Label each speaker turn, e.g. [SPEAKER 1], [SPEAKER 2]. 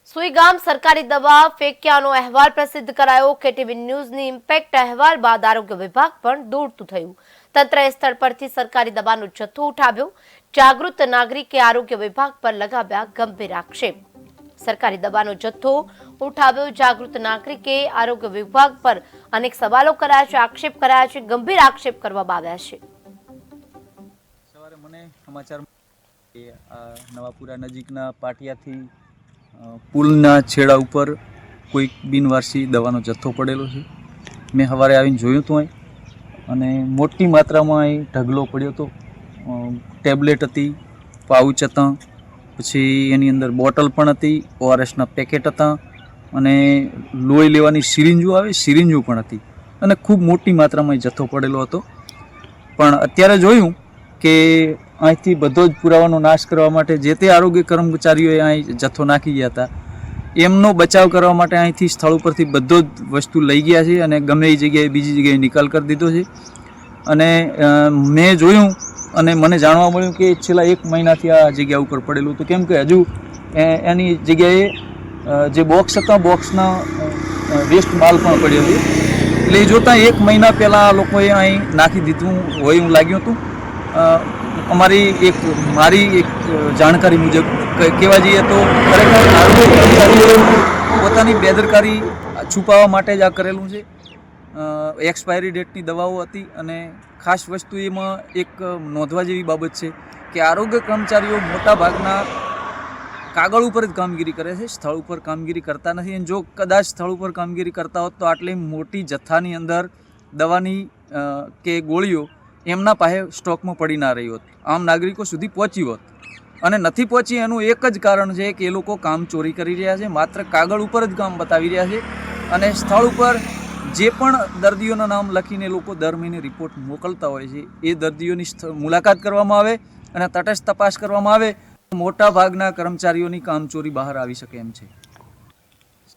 [SPEAKER 1] સુઈગામ સરકારી દવા ફેંક્યાનો અહેવાલ પ્રસિદ્ધ કરાયો। કેટીવી ન્યૂઝની ઇમ્પેક્ટ અહેવાલ બાદ આરોગ્ય વિભાગ પણ દોડતું થયું। તંત્રએ સ્થળ પરથી સરકારી દવાનો જથ્થો ઉઠાવ્યો। જાગૃત નાગરિકે આરોગ્ય વિભાગ પર લગાવ્યા ગંભીર આક્ષેપ। સરકારી દવાનો જથ્થો ઉઠાવ્યો। જાગૃત નાગરિકે આરોગ્ય વિભાગ પર અનેક સવાલો કર્યા છે, આક્ષેપ કર્યા છે, ગંભીર આક્ષેપ કરવામાં આવ્યા છે।
[SPEAKER 2] સવારે મને સમાચાર કે નવાપુરા નજીકના પાટિયાથી પુલના છેડા ઉપર કોઈ બિનવારસી દવાનો જથ્થો પડેલો છે। મેં સવારે આવીને જોયું હતું અહીં, અને મોટી માત્રામાં અહીં ઢગલો પડ્યો હતો। ટેબ્લેટ હતી, પાઉચ હતા, પછી એની અંદર બોટલ પણ હતી, ઓઆરએસના પેકેટ હતા, અને લોહી લેવાની સિરિંજો આવે સિરિંજો પણ હતી, અને ખૂબ મોટી માત્રામાં જથ્થો પડેલો હતો। પણ અત્યારે જોયું કે અહીંથી બધો જ પુરાવાનો નાશ કરવા માટે જે તે આરોગ્ય કર્મચારીઓએ અહીં જથ્થો નાખી ગયા હતા, એમનો બચાવ કરવા માટે અહીંથી સ્થળ ઉપરથી બધો જ વસ્તુ લઈ ગયા છે અને ગમે એ જગ્યાએ બીજી જગ્યાએ નિકાલ કરી દીધો છે। અને મેં જોયું અને મને જાણવા મળ્યું કે છેલ્લા 1 મહિનાથી આ જગ્યા ઉપર પડેલું હતું, કેમ કે હજુ એની જગ્યાએ જે બોક્સ હતા, બોક્સના વેસ્ટ માલ પણ પડ્યો હતો। એટલે એ જોતાં 1 મહિના પહેલાં આ લોકોએ અહીં નાખી દીધું હોય એવું લાગ્યું હતું। મારી એક જાણકારી મુજબ કહેવા જઈએ તો ખરેખર આરોગ્ય કર્મચારીઓ પોતાની બેદરકારી છુપાવવા માટે જ આ કરેલું છે। એક્સપાયરી ડેટની દવાઓ હતી, અને ખાસ વસ્તુ એમાં એક નોંધવા જેવી બાબત છે કે આરોગ્ય કર્મચારીઓ મોટા ભાગના કાગળ ઉપર જ કામગીરી કરે છે, સ્થળ ઉપર કામગીરી કરતા નથી। અને જો કદાચ સ્થળ ઉપર કામગીરી કરતા હોત તો આટલી મોટી જથ્થાની અંદર દવાની કે ગોળીઓ એમના પાસે સ્ટોકમાં પડી ના રહી હોત, આમ નાગરિકો સુધી પહોંચી હોત। અને નથી પહોંચી એનું એક જ કારણ છે કે એ લોકો કામ ચોરી કરી રહ્યા છે, માત્ર કાગળ ઉપર જ કામ બતાવી રહ્યા છે। અને સ્થળ ઉપર જે પણ દર્દીઓના નામ લખીને લોકો દર મહિને રિપોર્ટ મોકલતા હોય છે, એ દર્દીઓની મુલાકાત કરવામાં આવે અને તટસ્થ તપાસ કરવામાં આવે તો મોટા ભાગના કર્મચારીઓની કામચોરી બહાર આવી શકે એમ છે।